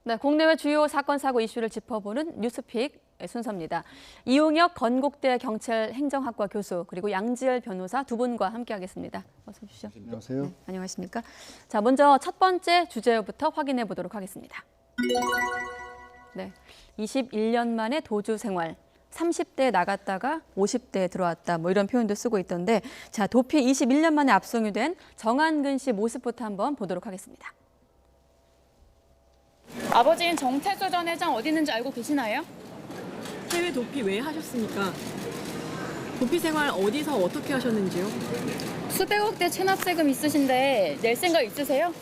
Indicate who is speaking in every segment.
Speaker 1: 네, 국내외 주요 사건 사고 이슈를 짚어보는 뉴스픽 순서입니다. 이용혁 건국대 경찰 행정학과 교수 그리고 양지열 변호사 두 분과 함께하겠습니다. 어서 오십시오.
Speaker 2: 안녕하세요.
Speaker 1: 네, 안녕하십니까? 자, 먼저 첫 번째 주제부터 확인해 보도록 하겠습니다. 네, 21년 만에 도주 생활. 30대에 나갔다가 50대에 들어왔다. 뭐 이런 표현도 쓰고 있던데, 자, 도피 21년 만에 압송이 된 정한근 씨 모습부터 한번 보도록 하겠습니다.
Speaker 3: 아버지인 정태수 전 회장 어디 있는지 알고 계시나요?
Speaker 4: 해외 도피 왜 하셨습니까? 도피 생활 어디서 어떻게 하셨는지요?
Speaker 3: 수백억대 체납세금 있으신데 낼 생각 있으세요?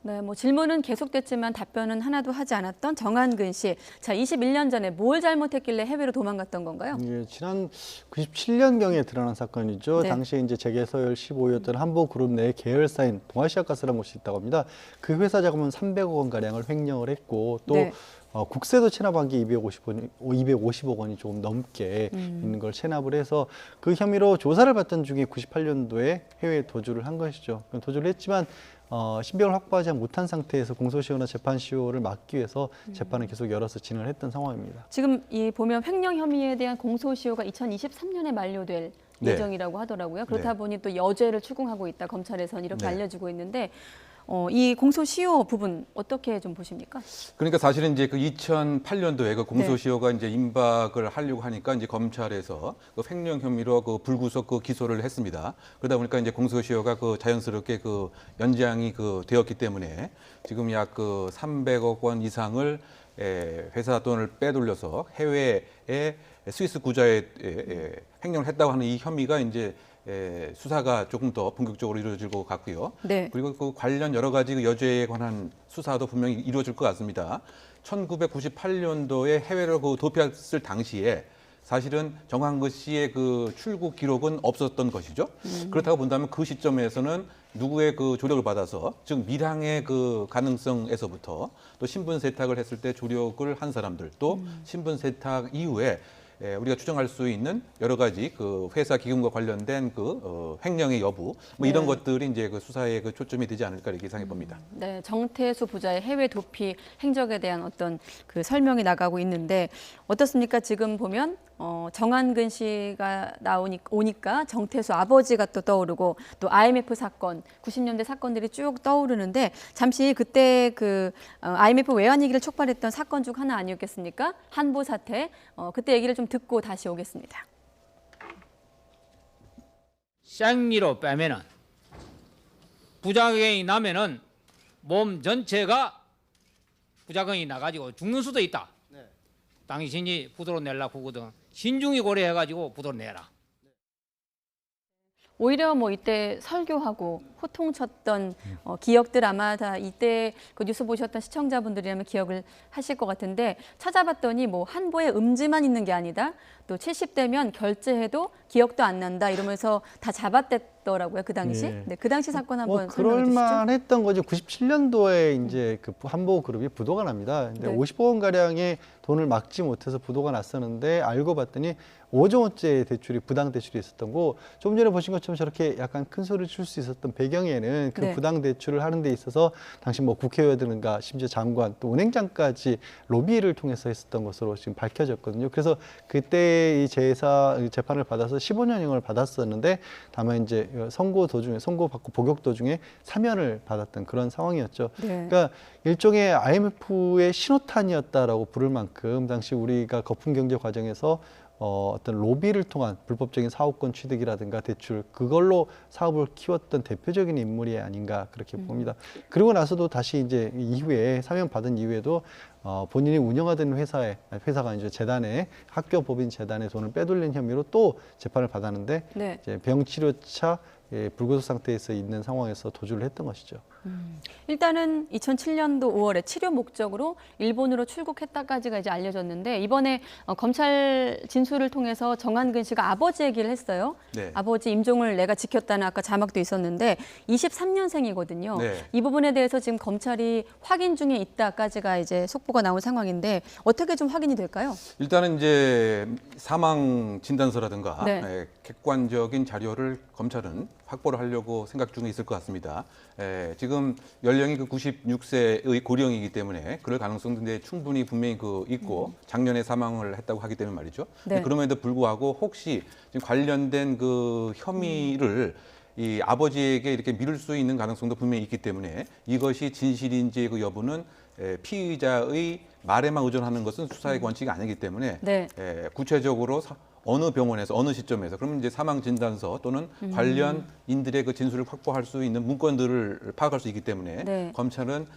Speaker 1: 네, 뭐 질문은 계속됐지만 답변은 하나도 하지 않았던 정한근 씨. 자, 21년 전에 뭘 잘못했길래 해외로 도망갔던 건가요?
Speaker 2: 예, 지난 97년경에 드러난 사건이죠.
Speaker 1: 네.
Speaker 2: 당시에 이제 재계서열 15위였던 한보그룹 내 계열사인 동아시아가스라는 곳이 있다고 합니다. 그 회사 자금은 300억 원 가량을 횡령을 했고 또
Speaker 1: 네.
Speaker 2: 국세도 체납한 게 250억 원이 조금 넘게 있는 걸 체납을 해서 그 혐의로 조사를 받던 중에 98년도에 해외 도주를 한 것이죠. 도주를 했지만 신병을 확보하지 못한 상태에서 공소시효나 재판시효를 막기 위해서 재판을 계속 열어서 진행을 했던 상황입니다.
Speaker 1: 지금 이 보면 횡령 혐의에 대한 공소시효가 2023년에 만료될
Speaker 2: 네.
Speaker 1: 예정이라고 하더라고요. 그렇다
Speaker 2: 네.
Speaker 1: 보니 또 여죄를 추궁하고 있다. 검찰에서는 이렇게
Speaker 2: 네.
Speaker 1: 알려지고 있는데 이 공소시효 부분 어떻게 좀 보십니까?
Speaker 5: 그러니까 사실은 이제 그 2008년도에 그 공소시효가 이제 임박을 하려고 하니까 이제 검찰에서 그 횡령 혐의로 그 불구속 그 기소를 했습니다. 그러다 보니까 이제 공소시효가 그 자연스럽게 그 연장이 그 되었기 때문에 지금 약 그 300억 원 이상을 회사 돈을 빼돌려서 해외에 스위스 구자에 횡령을 했다고 하는 이 혐의가 이제 수사가 조금 더 본격적으로 이루어질 것 같고요.
Speaker 1: 네.
Speaker 5: 그리고 그 관련 여러 가지 그 여죄에 관한 수사도 분명히 이루어질 것 같습니다. 1998년도에 해외로 그 도피했을 당시에 사실은 정한근 씨의 그 출국 기록은 없었던 것이죠. 그렇다고 본다면 그 시점에서는 누구의 그 조력을 받아서, 즉 밀항의 그 가능성에서부터 또 신분 세탁을 했을 때 조력을 한 사람들, 또 신분 세탁 이후에 우리가 추정할 수 있는 여러 가지 그 회사 기금과 관련된 그 횡령의 여부, 뭐 이런 것들이 이제 그 수사의 그 초점이 되지 않을까 이렇게 예상해 봅니다.
Speaker 1: 네, 정태수 부자의 해외 도피 행적에 대한 어떤 그 설명이 나가고 있는데 어떻습니까? 지금 보면 정한근 씨가 오니까 정태수 아버지가 또 떠오르고 또 IMF 사건, 90년대 사건들이 쭉 떠오르는데 잠시 그때 그 IMF 외환위기를 촉발했던 사건 중 하나 아니었겠습니까? 한보 사태. 그때 얘기를 좀 듣고 다시 오겠습니다.
Speaker 6: 생리로 빼면은 부작용이 나면은 몸 전체가 부작용이 나가지고 죽는 수도 있다. 당신이 부도로 내려고 하거든. 신중히 고려해가지고 부도로 내라.
Speaker 1: 오히려 뭐 이때 설교하고 호통쳤던 기억들 아마 다 이때 그 뉴스 보셨던 시청자분들이라면 기억을 하실 것 같은데 찾아봤더니 뭐 한보에 음지만 있는 게 아니다. 또 70대면 결제해도 기억도 안 난다 이러면서 다 잡아댔더라고요. 그 당시.
Speaker 2: 예.
Speaker 1: 네, 그 당시 사건 한번 설명해 주시죠.
Speaker 2: 그럴만했던 거죠. 97년도에 이제 그 한보그룹이 부도가 납니다. 근데
Speaker 1: 네.
Speaker 2: 50억 원 가량의 돈을 막지 못해서 부도가 났었는데 알고 봤더니 5조 원짜리 대출이 부당 대출이 있었던 거. 좀 전에 보신 것처럼 저렇게 약간 큰 소리를 칠 수 있었던 배경에는 그
Speaker 1: 네.
Speaker 2: 부당 대출을 하는 데 있어서 당시 뭐 국회의원들과 심지어 장관 또 은행장까지 로비를 통해서 했었던 것으로 지금 밝혀졌거든요. 그래서 그때 이 재판을 받아서 15년형을 받았었는데 다만 이제 선고받고 복역 도중에 사면을 받았던 그런 상황이었죠.
Speaker 1: 네.
Speaker 2: 그러니까 일종의 IMF의 신호탄이었다라고 부를 만큼 당시 우리가 거품 경제 과정에서 어떤 로비를 통한 불법적인 사업권 취득이라든가 대출 그걸로 사업을 키웠던 대표적인 인물이 아닌가 그렇게 봅니다. 그리고 나서도 다시 이제 이후에 사면 받은 이후에도 본인이 운영하던 회사가 이제 재단에 학교 법인 재단에 돈을 빼돌린 혐의로 또 재판을 받았는데
Speaker 1: 네.
Speaker 2: 이제 병치료차 불구속 상태에서 있는 상황에서 도주를 했던 것이죠.
Speaker 1: 일단은 2007년도 5월에 치료 목적으로 일본으로 출국했다까지가 이제 알려졌는데 이번에 검찰 진술을 통해서 정한근 씨가 아버지 얘기를 했어요.
Speaker 5: 네.
Speaker 1: 아버지 임종을 내가 지켰다는 아까 자막도 있었는데 23년생이거든요.
Speaker 5: 네.
Speaker 1: 이 부분에 대해서 지금 검찰이 확인 중에 있다까지가 이제 속보가 나온 상황인데 어떻게 좀 확인이 될까요?
Speaker 5: 일단은 이제 사망 진단서라든가
Speaker 1: 네.
Speaker 5: 객관적인 자료를 검찰은 확보를 하려고 생각 중에 있을 것 같습니다. 지금 연령이 그 96세의 고령이기 때문에 그럴 가능성도 이제 충분히 분명히 있고 작년에 사망을 했다고 하기 때문에 말이죠.
Speaker 1: 네.
Speaker 5: 그럼에도 불구하고 혹시 지금 관련된 그 혐의를 이 아버지에게 이렇게 미룰 수 있는 가능성도 분명히 있기 때문에 이것이 진실인지 그 여부는 피의자의 말에만 의존하는 것은 수사의 권칙이 아니기 때문에
Speaker 1: 네.
Speaker 5: 구체적으로 어느 병원에서 어느 시점에서 그러면 이제 사망 진단서 또는 관련인들의 그 진술을 확보할 수 있는 문건들을 파악할 수 있기 때문에
Speaker 1: 네.
Speaker 5: 검찰은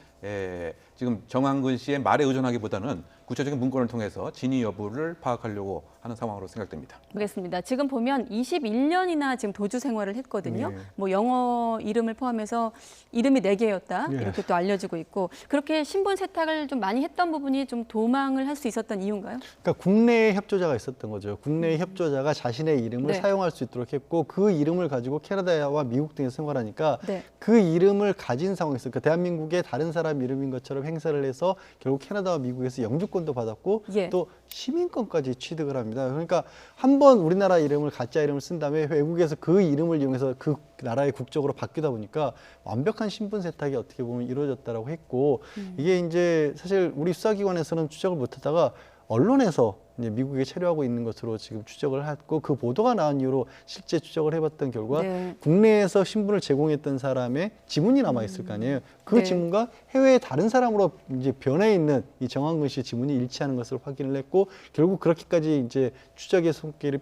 Speaker 5: 지금 정한근 씨의 말에 의존하기보다는 구체적인 문건을 통해서 진위 여부를 파악하려고 하는 상황으로 생각됩니다.
Speaker 1: 알겠습니다. 지금 보면 21년이나 지금 도주 생활을 했거든요.
Speaker 2: 네.
Speaker 1: 뭐 영어 이름을 포함해서 이름이 4개였다.
Speaker 2: 네.
Speaker 1: 이렇게 또 알려지고 있고 그렇게 신분 세탁을 좀 많이 했던 부분이 좀 도망을 할 수 있었던 이유인가요?
Speaker 2: 그러니까 국내에 협조자가 있었던 거죠. 국내의 협조자가 자신의 이름을
Speaker 1: 네.
Speaker 2: 사용할 수 있도록 했고 그 이름을 가지고 캐나다와 미국 등에서 생활하니까
Speaker 1: 네.
Speaker 2: 그 이름을 가진 상황에서 그러니까 대한민국의 다른 사람 이름인 것처럼 행사를 해서 결국 캐나다와 미국에서 영주권도 받았고
Speaker 1: 예.
Speaker 2: 또 시민권까지 취득을 합니다. 그러니까 한 번 우리나라 이름을 가짜 이름을 쓴 다음에 외국에서 그 이름을 이용해서 그 나라의 국적으로 바뀌다 보니까 완벽한 신분 세탁이 어떻게 보면 이루어졌다라고 했고 이게 이제 사실 우리 수사기관에서는 추적을 못하다가 언론에서 이제 미국에 체류하고 있는 것으로 지금 추적을 했고 그 보도가 나온 이후로 실제 추적을 해봤던 결과
Speaker 1: 네.
Speaker 2: 국내에서 신분을 제공했던 사람의 지문이 남아 있을 거 아니에요. 그
Speaker 1: 네.
Speaker 2: 지문과 해외의 다른 사람으로 이제 변해 있는 이 정한근 씨의 지문이 일치하는 것을 확인을 했고 결국 그렇게까지 이제 추적의 손길을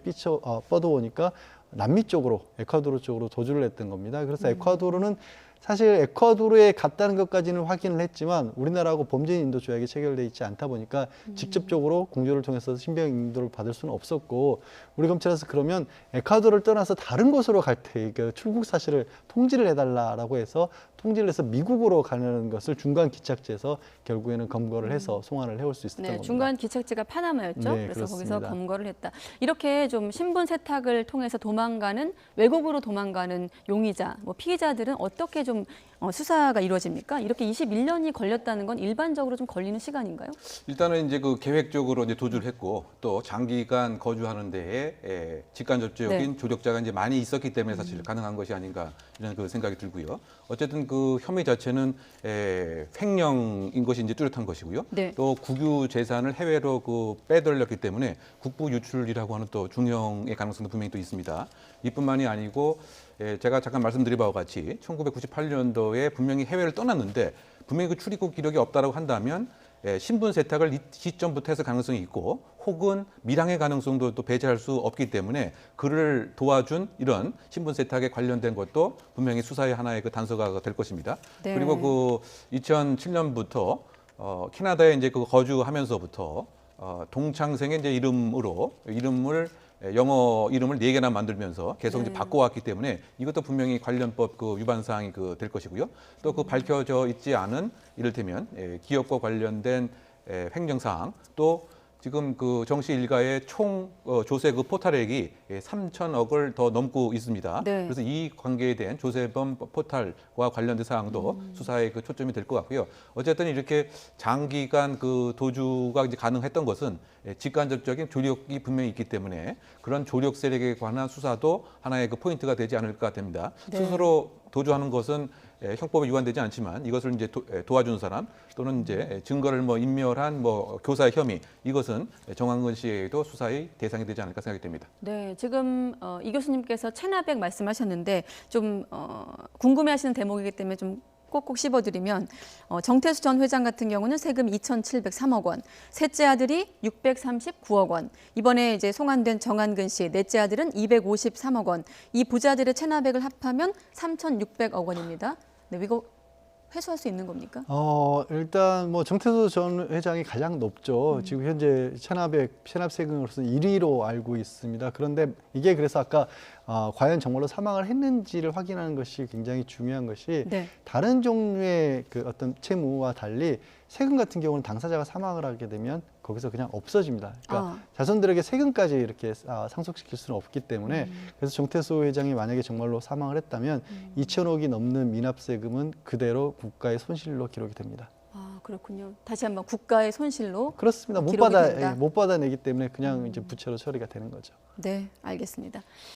Speaker 2: 뻗어오니까 남미 쪽으로 에콰도르 쪽으로 도주를 했던 겁니다. 그래서 에콰도르는 사실 에콰도르에 갔다는 것까지는 확인을 했지만 우리나라하고 범죄 인도 조약이 체결돼 있지 않다 보니까 직접적으로 공조를 통해서 신병 인도를 받을 수는 없었고 우리 검찰에서 그러면 에콰도르를 떠나서 다른 곳으로 갈 때 그 출국 사실을 통지를 해달라라고 해서 통지를 해서 미국으로 가는 것을 중간 기착지에서 결국에는 검거를 해서 송환을 해올 수 있었던
Speaker 1: 네,
Speaker 2: 겁니다.
Speaker 1: 중간 기착지가 파나마였죠.
Speaker 2: 네,
Speaker 1: 그래서
Speaker 2: 그렇습니다.
Speaker 1: 거기서 검거를 했다. 이렇게 좀 신분 세탁을 통해서 도망가는 외국으로 도망가는 용의자, 뭐 피의자들은 어떻게 좀 수사가 이루어집니까? 이렇게 21년이 걸렸다는 건 일반적으로 좀 걸리는 시간인가요?
Speaker 5: 일단은 이제 그 계획적으로 이제 도주를 했고 또 장기간 거주하는 데에 직간접적인
Speaker 1: 네.
Speaker 5: 조력자가 이제 많이 있었기 때문에 사실 가능한 것이 아닌가 이런 그 생각이 들고요. 어쨌든 그 혐의 자체는 횡령인 것이 이제 뚜렷한 것이고요.
Speaker 1: 네.
Speaker 5: 또 국유 재산을 해외로 그 빼돌렸기 때문에 국부 유출이라고 하는 또 중형의 가능성도 분명히 또 있습니다. 이뿐만이 아니고 제가 잠깐 말씀드린 바와 같이 1998년도에 분명히 해외를 떠났는데 분명히 그 출입국 기록이 없다라고 한다면 신분 세탁을 이 시점부터 해서 가능성이 있고 혹은 밀항의 가능성도 또 배제할 수 없기 때문에 그를 도와준 이런 신분 세탁에 관련된 것도 분명히 수사의 하나의 그 단서가 될 것입니다.
Speaker 1: 네.
Speaker 5: 그리고 그 2007년부터 캐나다에 이제 그 거주하면서부터 동창생의 이제 이름을 영어 이름을 4개나 만들면서 계속 이제 바꿔왔기 때문에 이것도 분명히 관련법 그 위반 사항이 될 것이고요. 또 그 밝혀져 있지 않은 이를테면 기업과 관련된 횡령 사항 또 지금 그 정 씨 일가의 총 조세 그 포탈액이 3천억을 더 넘고 있습니다.
Speaker 1: 네.
Speaker 5: 그래서 이 관계에 대한 조세범 포탈과 관련된 사항도 수사의 그 초점이 될 것 같고요. 어쨌든 이렇게 장기간 그 도주가 이제 가능했던 것은 직간접적인 조력이 분명히 있기 때문에 그런 조력 세력에 관한 수사도 하나의 그 포인트가 되지 않을까 됩니다.
Speaker 1: 네.
Speaker 5: 스스로 도주하는 것은 형법에 위반되지 않지만 이것을 이제 도와준 사람 또는 이제 증거를 뭐 인멸한 뭐 교사의 혐의 이것은 정한근 씨에게도 수사의 대상이 되지 않을까 생각이 됩니다.
Speaker 1: 네, 지금 이 교수님께서 체납액 말씀하셨는데 좀 궁금해하시는 대목이기 때문에 좀 꼭꼭 씹어드리면 정태수 전 회장 같은 경우는 세금 2,703억 원, 셋째 아들이 639억 원, 이번에 이제 송환된 정한근 씨 넷째 아들은 253억 원, 이 부자들의 체납액을 합하면 3,600억 원입니다. 네, 이거 회수할 수 있는 겁니까?
Speaker 2: 일단 뭐 정태수 전 회장이 가장 높죠. 지금 현재 체납 세금으로서 1위로 알고 있습니다. 그런데 이게 그래서 아까 과연 정말로 사망을 했는지를 확인하는 것이 굉장히 중요한 것이
Speaker 1: 네.
Speaker 2: 다른 종류의 그 어떤 채무와 달리 세금 같은 경우는 당사자가 사망을 하게 되면 거기서 그냥 없어집니다. 그러니까 자손들에게 세금까지 이렇게 상속시킬 수는 없기 때문에 그래서 정태수 회장이 만약에 정말로 사망을 했다면 2천억이 넘는 미납세금은 그대로 국가의 손실로 기록이 됩니다.
Speaker 1: 그렇군요. 다시 한번 국가의 손실로
Speaker 2: 그렇습니다.
Speaker 1: 기록이 된다.
Speaker 2: 못 받아내기 때문에 그냥 이제 부채로 처리가 되는 거죠.
Speaker 1: 네, 알겠습니다.